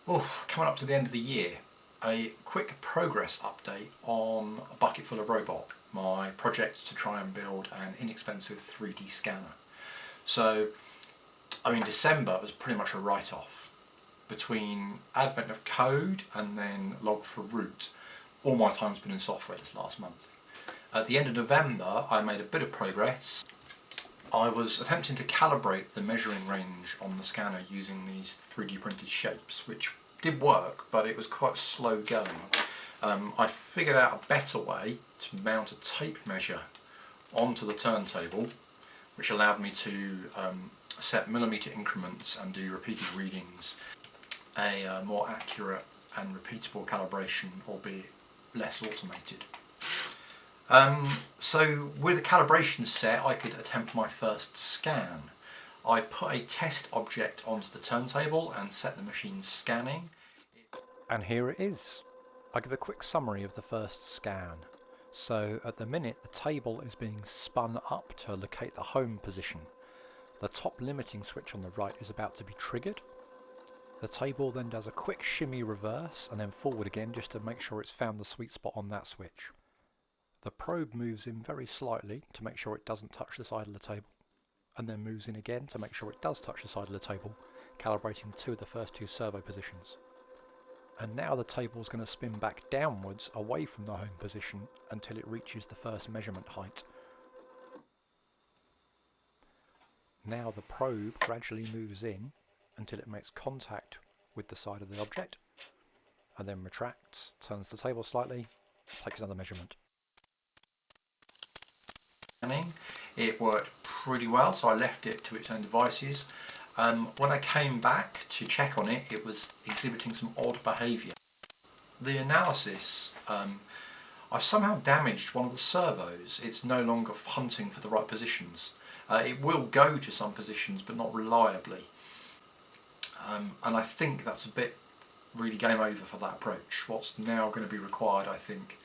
Oh, coming up to the end of the year, a quick progress update on a bucket full of robot, my project to try and build an inexpensive 3D scanner. So, December was pretty much a write-off. Between advent of code and then log for root, all my time's been in software this last month. At the end of November, I made a bit of progress. I was attempting to calibrate the measuring range on the scanner using these 3D printed shapes, which did work, but it was quite slow going. I figured out a better way to mount a tape measure onto the turntable, which allowed me to set millimetre increments and do repeated readings. A more accurate and repeatable calibration, albeit less automated. So with the calibration set, I could attempt my first scan. I put a test object onto the turntable and set the machine scanning. And here it is. I give a quick summary of the first scan. So at the minute the table is being spun up to locate the home position. The top limiting switch on the right is about to be triggered. The table then does a quick shimmy reverse and then forward again just to make sure it's found the sweet spot on that switch. The probe moves in very slightly to make sure it doesn't touch the side of the table, and then moves in again to make sure it does touch the side of the table, calibrating two of the first two servo positions. And now the table is going to spin back downwards away from the home position until it reaches the first measurement height. Now the probe gradually moves in until it makes contact with the side of the object, and then retracts, turns the table slightly, takes another measurement. It worked pretty well, so I left it to its own devices. When I came back to check on it, it was exhibiting some odd behaviour. The analysis, I've somehow damaged one of the servos. It's no longer hunting for the right positions. It will go to some positions, but not reliably. And I think that's a bit really game over for that approach. What's now going to be required, I think,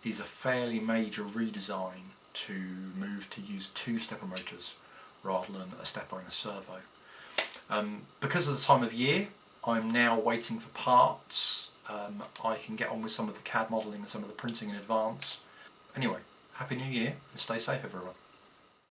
is a fairly major redesign to move to use two stepper motors rather than a stepper and a servo. Because of the time of year, I'm now waiting for parts. I can get on with some of the CAD modelling and some of the printing in advance. Anyway, Happy New Year and stay safe everyone.